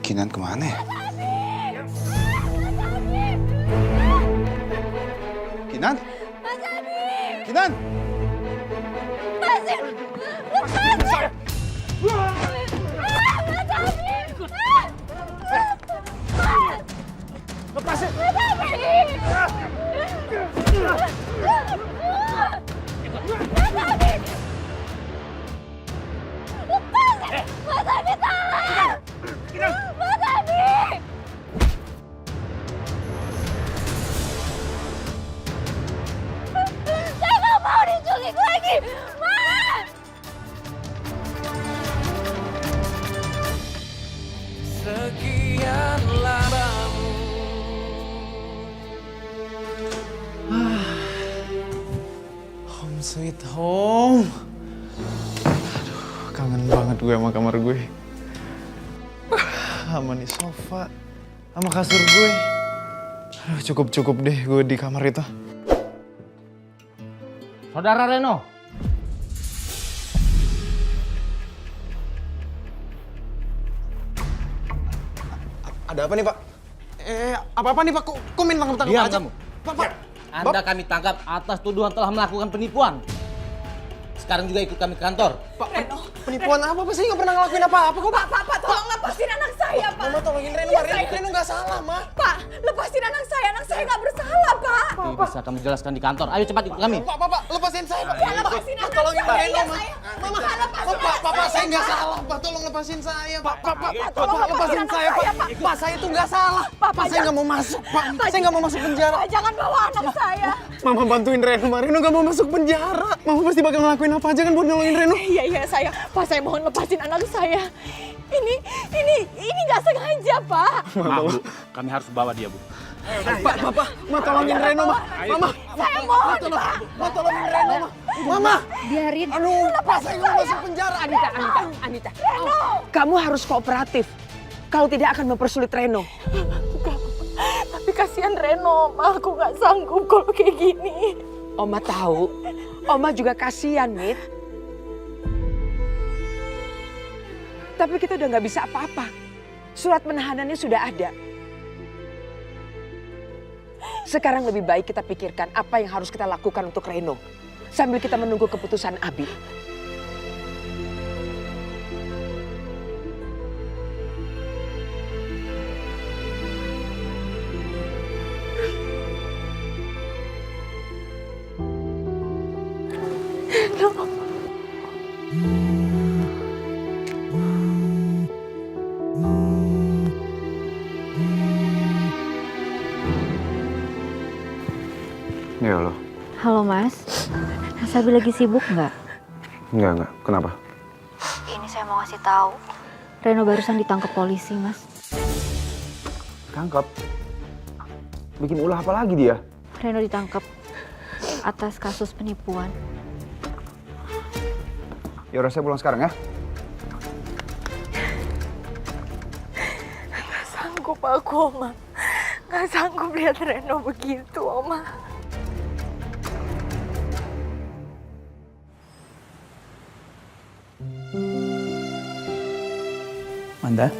Kinan kemana ya? Kinan? Kinan! Lepasin! Saya nggak mau diculik lagi, Mas! Sekian lamamu. Home sweet home. Aduh, kangen banget gue sama kamar gue. Sama nih sofa, sama kasur gue. Aduh, cukup deh gue di kamar itu. Saudara Reno. Ada apa nih, Pak? Apa-apa nih, Pak? Kok main tangkap-tangkap Diam aja? kamu. Pak. Anda kami tangkap atas tuduhan telah melakukan penipuan. Sekarang juga ikut kami ke kantor. Pak, penipuan apa? Pak, saya nggak pernah ngelakuin apa-apa kok, Pak. Pak, tolong lepasin anak saya, Pak. Mama tolongin Reno, Iya, Ma. Reno nggak salah, Ma. Pak, lepasin anak saya nggak bersalah, Pak. Itu bisa kamu jelaskan di kantor. Ayo cepat ikut kami. Pak, lepasin saya, Pak. Pak, lepasin anak Tolongin saya. Reno, Iya, Ma. saya. Mama, Pak, lepasin Pak, anak Pak, saya saya, nggak Pak. salah, Pak. Tolong lepasin saya, Pak. Pak, tolong lepasin anak saya, saya, Pak. Pak, saya tuh nggak salah. Pak, Pak, saya nggak mau masuk, Pak. Saya nggak mau masuk penjara. Pak, jangan bawa anak saya. Mama bantuin Reno, Ma. Reno nggak mau masuk penjara. Mama pasti bakal ngelakuin apa aja kan buat nolongin Reno. Iya, saya. Pak, saya mohon lepasin anak saya. Ini nggak sengaja, Pak. Bu, kami harus bawa dia, Bu. Pak, Ma tolongin Reno, Ma. Mama, Saya mohon, Pak. Ma tolongin Reno, Ma. Mama. Biarin. Aduh, Pak, saya nggak mau masuk penjara. Anita. Kamu harus kooperatif. Kalau tidak akan mempersulit Reno. Tapi kasihan Reno, Ma. Aku nggak sanggup kalau kayak gini. Oma tahu. Oma juga kasihan, Mit. Tapi kita udah nggak bisa apa-apa. Surat penahanannya sudah ada. Sekarang lebih baik kita pikirkan apa yang harus kita lakukan untuk Reno. Sambil kita menunggu keputusan Abi. Ya Allah. Halo Mas, Mas Abi lagi sibuk nggak? Enggak. Kenapa? Ini saya mau kasih tahu. Reno barusan ditangkap polisi, Mas. Tangkap. Bikin ulah apa lagi dia? Reno ditangkap atas kasus penipuan. Ya udah, saya pulang sekarang ya. Nggak sanggup aku, Oma. Nggak sanggup lihat Reno begitu, Oma. Manda?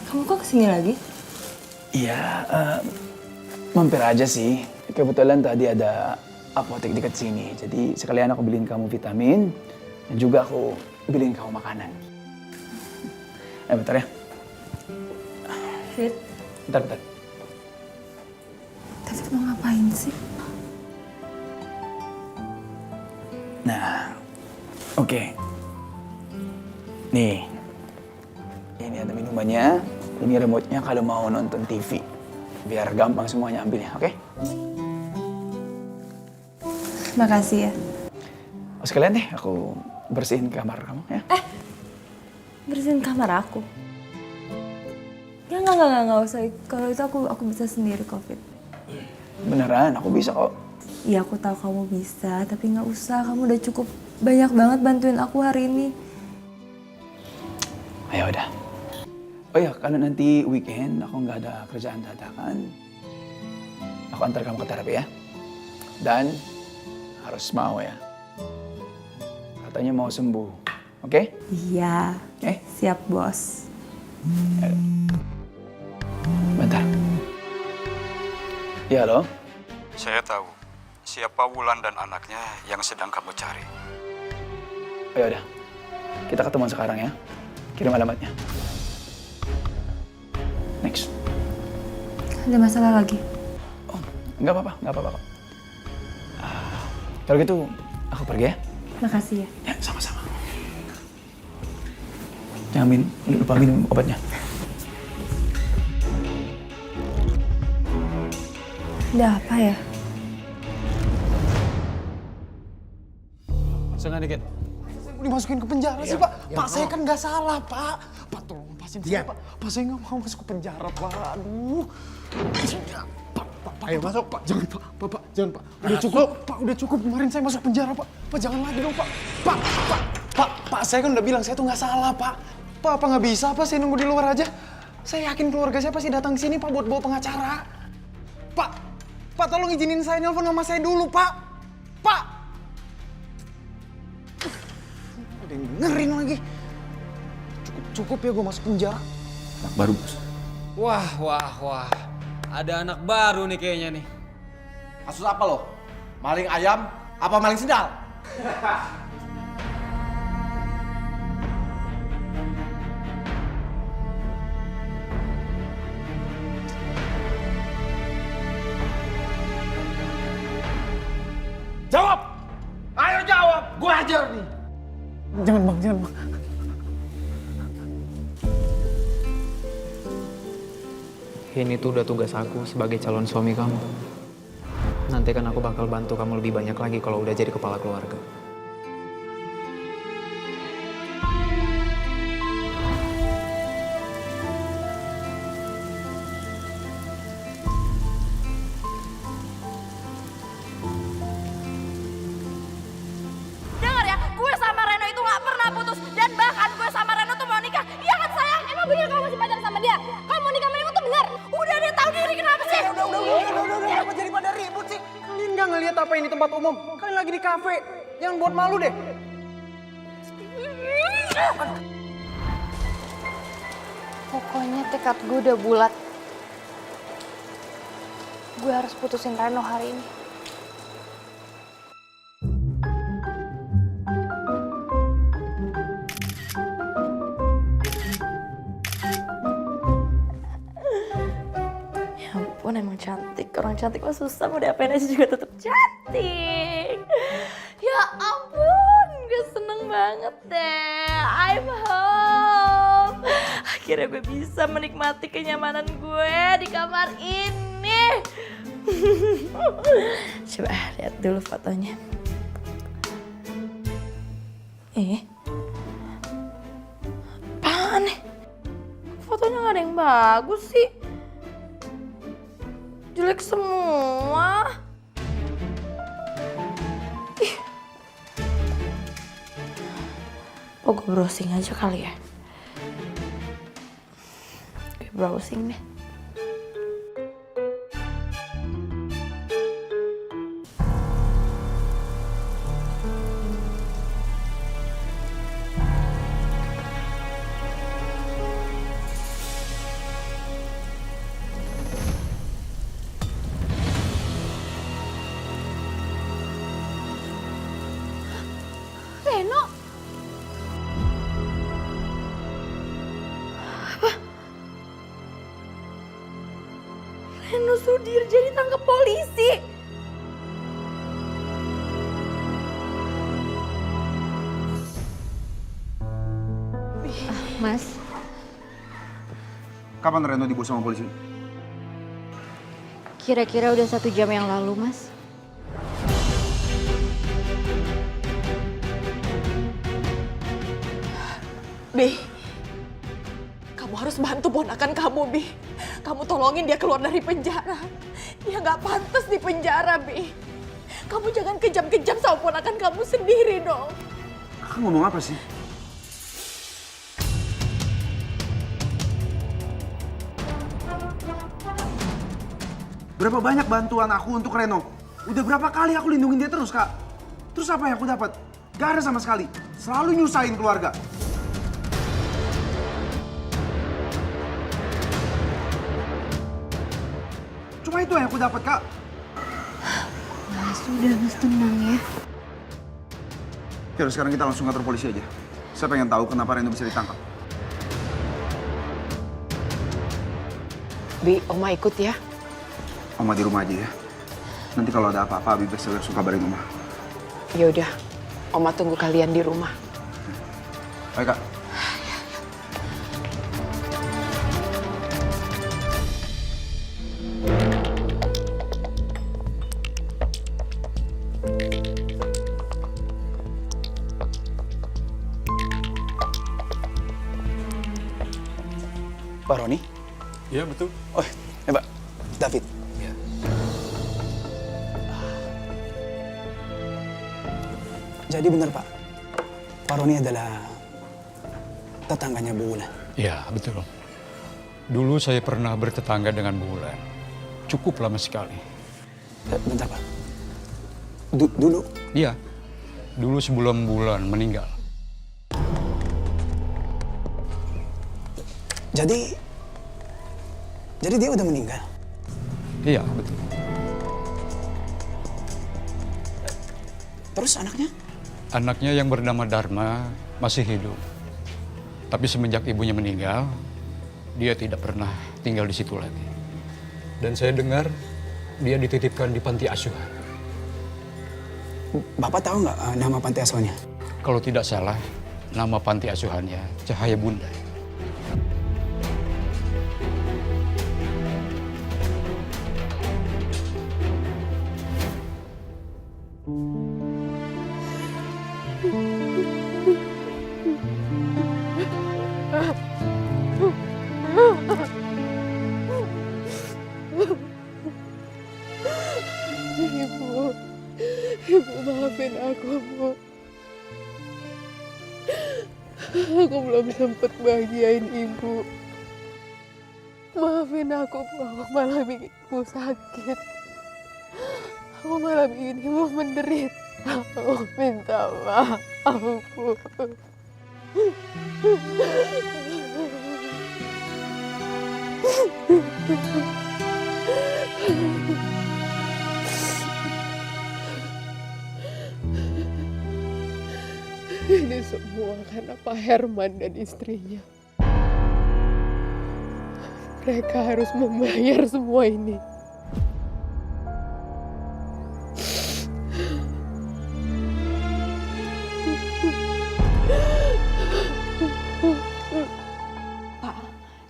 Kamu kok kesini lagi? Iya, mampir aja sih. Kebetulan tadi ada apotek dekat sini. Jadi sekalian aku beliin kamu vitamin. Dan juga aku beliin kamu makanan. Bentar ya. Fit, Bentar. David mau ngapain sih? Nah, oke. Nih, ini ada minumannya. Ini remote-nya kalau mau nonton TV. Biar gampang semuanya ambilnya, oke? Makasih ya. Oh, sekalian deh, aku bersihin kamar kamu ya. Bersihin kamar aku. Ya nggak usah. Kalau itu aku bisa sendiri, Covid. Beneran, aku bisa kok. Iya, aku tahu kamu bisa, tapi nggak usah. Kamu udah cukup banyak banget bantuin aku hari ini. Ayo udah. Oh ya, kalau nanti weekend aku nggak ada kerjaan dadakan, aku antar kamu ke terapi ya. Dan harus mau ya. Katanya mau sembuh, oke? Iya. Siap, Bos. Bentar. Ya, halo? Saya tahu siapa Wulan dan anaknya yang sedang kamu cari. Ya udah. Kita ketemuan sekarang ya. Kirim alamatnya. Next. Ada masalah lagi? Oh, nggak apa-apa kok. Kalau gitu, aku pergi ya. Makasih ya. Ya, sama-sama. Jangan lupa minum obatnya. Ada apa ya? Sengaja dikit. Saya dimasukin ke penjara sih, Pak. Pak, saya kan nggak salah, Pak. Pak, tolong lepasin saya, Pak. Pak, saya nggak mau masuk ke penjara, Pak. Aduh. Pak, ayo masuk, Pak. Jangan, Pak, jangan, Pak. Udah cukup, Pak. Udah cukup. Kemarin saya masuk penjara, Pak. Pak, jangan lagi dong, Pak. Pak, saya kan udah bilang saya tuh nggak salah, Pak. Pak, apa nggak bisa, Pak? Saya nunggu di luar aja. Saya yakin keluarga saya pasti datang ke sini, Pak, buat bawa pengacara. Pak, tolong izinin saya nelpon sama saya dulu, Pak. Pak! Ada yang dengerin lagi. Cukup ya gue masuk penjara. Anak baru, Bos. Wah. Ada anak baru nih kayaknya nih. Kasus apa lo? Maling ayam apa maling sendal? Jawab! Ayo jawab! Gue ajar nih! Jangan bang. Ini tuh udah tugas aku sebagai calon suami kamu. Nanti kan aku bakal bantu kamu lebih banyak lagi kalau udah jadi kepala keluarga. Dengar ya, gue sama Reno itu gak pernah putus. Dan bahkan gue sama Reno tuh mau nikah. Iya kan sayang? Emang bener kamu masih pacaran sama dia? Kamu mau nikah sama dia tuh bener? Udah dia tahu diri kenapa sih? Udah. Kenapa jadi pada ribut sih? Kalian nggak ngeliat apa ini tempat umum? Kalian lagi di kafe. Jangan buat malu deh. Pokoknya tekad gue udah bulat. Gue harus putusin Reno hari ini. Ya ampun, emang cantik. Orang cantik mah susah, mau diapain aja juga tetap cantik. Ya ampun, gue seneng banget deh. I'm home. Akhirnya gue bisa menikmati kenyamanan gue di kamar ini. Coba lihat dulu fotonya. Apaan nih? Fotonya gak ada yang bagus sih. Jelek semua. Ih. Oh, gue browsing aja kali ya. Gue browsing deh. Reno? Apa? Reno Sudirja ditangkap polisi. Mas, Kapan Reno dibawa sama polisi? kira-kira udah 1 jam yang lalu, Mas. Bi, kamu harus bantu ponakan kamu, Bi. Kamu tolongin dia keluar dari penjara. Dia nggak pantas di penjara, Bi. Kamu jangan kejam-kejam sama ponakan kamu sendiri dong. Kakak ngomong apa sih? Berapa banyak bantuan aku untuk Reno? Udah berapa kali aku lindungin dia terus, Kak? Terus apa yang aku dapat? Gak ada sama sekali. Selalu nyusahin keluarga. itu yang aku dapat, Kak. Mas, udah Mas tenang ya. Oke, sekarang kita langsung kantor polisi aja. Saya pengen tahu kenapa Reno bisa ditangkap. Bi, Oma ikut ya. Oma di rumah aja ya. Nanti kalau ada apa-apa, Abi bisa langsung kabarin Oma. Ya udah, Oma tunggu kalian di rumah. Baik, Kak. Pak Roni? Iya, betul. Oh, Pak. David. Iya. Jadi benar, Pak. Pak Roni adalah tetangganya Bu Wulan. Iya, betul. Dulu saya pernah bertetangga dengan Bu Wulan. Cukup lama sekali. Bentar, Pak. Dulu? Iya, dulu sebelum Bu Wulan meninggal. Jadi dia udah meninggal? Iya, betul. Terus anaknya? Anaknya yang bernama Dharma masih hidup. Tapi semenjak ibunya meninggal, dia tidak pernah tinggal di situ lagi. Dan saya dengar dia dititipkan di panti asuhan. Bapak tahu nggak nama panti asuhannya? Kalau tidak salah, nama panti asuhannya Cahaya Bunda. Ibu maafin aku, Bu. Aku belum sempat bahagiain Ibu. Maafin aku, Bu. Aku malah bikin Ibu sakit. Aku malah bikin Ibu menderita. Aku minta maaf, Bu. Ini semua karena Pak Herman dan istrinya. Mereka harus membayar semua ini. Pak,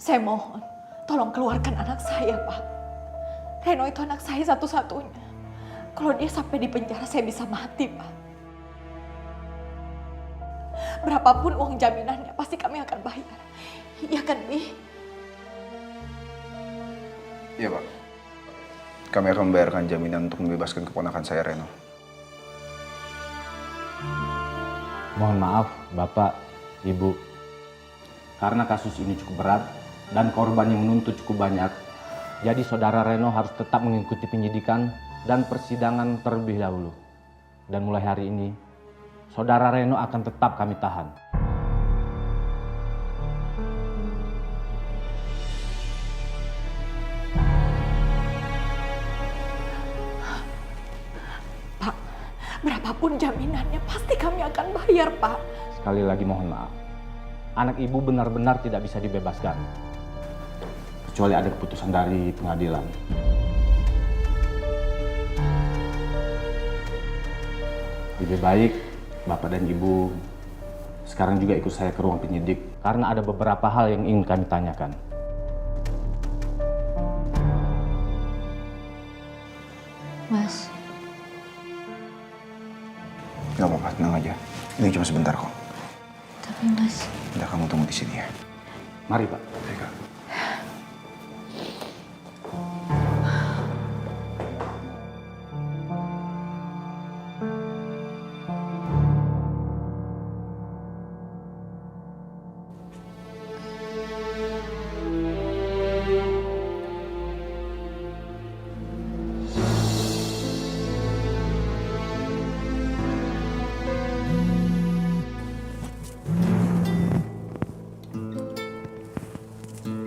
saya mohon, tolong keluarkan anak saya, Pak. Reno itu anak saya satu-satunya. Kalau dia sampai di penjara, saya bisa mati, Pak. Berapapun uang jaminannya, pasti kami akan bayar. Iya kan, Bi? Iya, Pak. Kami akan membayarkan jaminan untuk membebaskan keponakan saya, Reno. Mohon maaf, Bapak, Ibu. Karena kasus ini cukup berat dan korban yang menuntut cukup banyak, jadi saudara Reno harus tetap mengikuti penyidikan dan persidangan terlebih dahulu. Dan mulai hari ini, saudara Reno akan tetap kami tahan. Pak, berapapun jaminannya, pasti kami akan bayar, Pak. Sekali lagi mohon maaf. Anak ibu benar-benar tidak bisa dibebaskan. Kecuali ada keputusan dari pengadilan. Lebih baik Bapak dan Ibu sekarang juga ikut saya ke ruang penyidik. Karena ada beberapa hal yang ingin kami tanyakan. Mas, Gak apa-apa, tenang aja. Ini cuma sebentar kok. tapi Mas, Udah, kamu tunggu di sini ya. Mari Pak. Baik, Kak.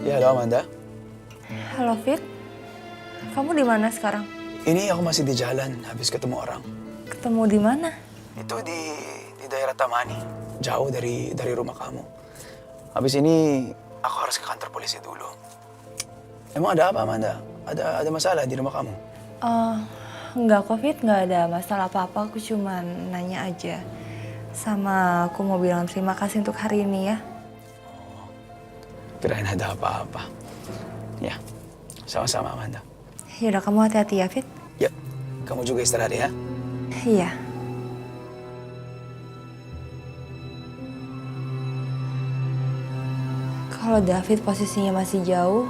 Ya, halo Amanda. Halo Fit, Kamu di mana sekarang? Ini aku masih di jalan, habis ketemu orang. Ketemu di mana? Itu di daerah Tamani, jauh dari rumah kamu. Habis ini aku harus ke kantor polisi dulu. Emang ada apa, Amanda? Ada masalah di rumah kamu? Enggak, Covid, nggak ada masalah apa-apa. Aku cuman nanya aja. Sama aku mau bilang terima kasih untuk hari ini ya. Kirain ada apa-apa. Ya, sama-sama, Amanda. Yaudah, kamu hati-hati ya, Fit. Ya, kamu juga istirahat ya. Iya. Kalau David posisinya masih jauh,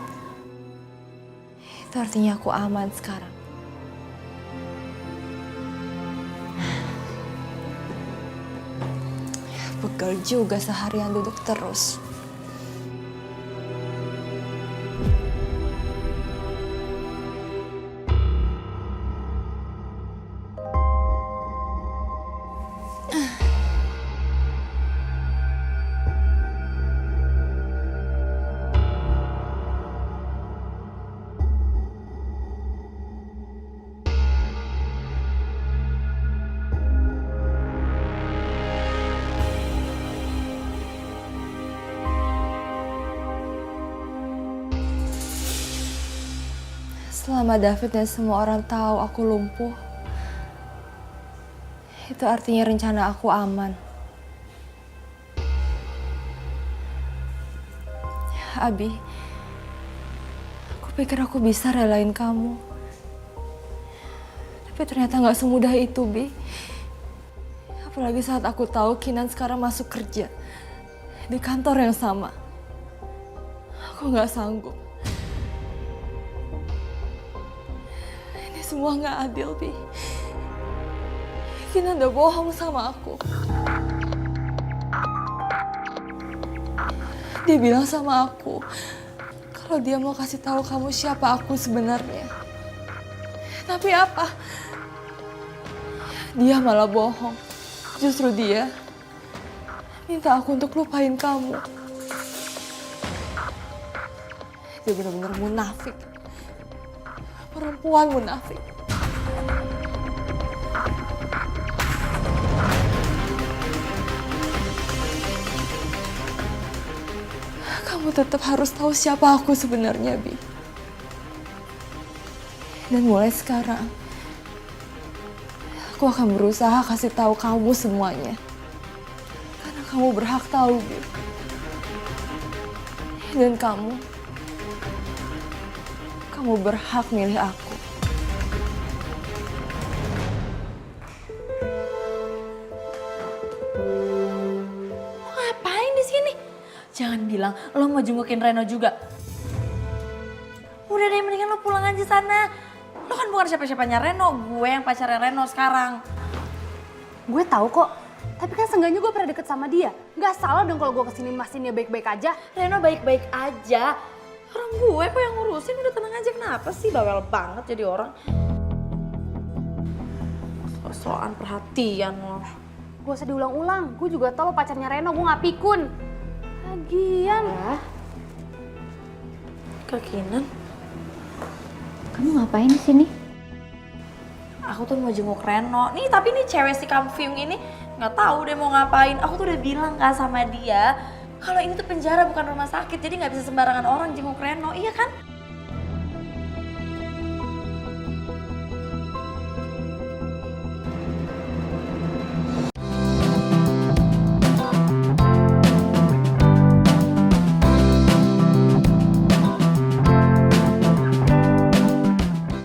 itu artinya aku aman sekarang. Pegel juga seharian duduk terus. Selama David dan semua orang tahu aku lumpuh, itu artinya rencana aku aman. Abi, aku pikir aku bisa relain kamu. Tapi ternyata nggak semudah itu, Bi. Apalagi saat aku tahu Kinan sekarang masuk kerja di kantor yang sama. Aku nggak sanggup. Semua nggak adil, Bi. Kinan udah bohong sama aku. Dia bilang sama aku kalau dia mau kasih tahu kamu siapa aku sebenarnya. Tapi apa? Dia malah bohong. Justru dia minta aku untuk lupain kamu. Dia benar-benar munafik. Perempuan munafik. Kamu tetap harus tahu siapa aku sebenarnya, Bi. Dan mulai sekarang, aku akan berusaha kasih tahu kamu semuanya. Karena kamu berhak tahu, Bi. Dan kamu berhak milih aku. Lo ngapain di sini? Jangan bilang lo mau jengukin Reno juga. Udah deh, mendingan lo pulang aja sana. Lo kan bukan siapa-siapanya Reno, gue yang pacarnya Reno sekarang. Gue tahu kok. Tapi kan seenggaknya gue pernah deket sama dia. Gak salah dong kalau gue kesini mastiin dia baik-baik aja. Reno baik-baik aja. Orang gue kok yang ngurusin, udah tenang aja. Kenapa sih bawel banget jadi orang? So-soan perhatian lo. Gak usah diulang-ulang. Gue juga tahu pacarnya Reno, gue gak pikun. Lagian. Kak Kinan, Kamu ngapain di sini? aku tuh mau jenguk Reno. Nih tapi nih cewek si Kamfiung ini nggak tahu deh mau ngapain. Aku tuh udah bilang kan sama dia kalau ini tuh penjara bukan rumah sakit, jadi nggak bisa sembarangan orang jenguk Reno, iya kan?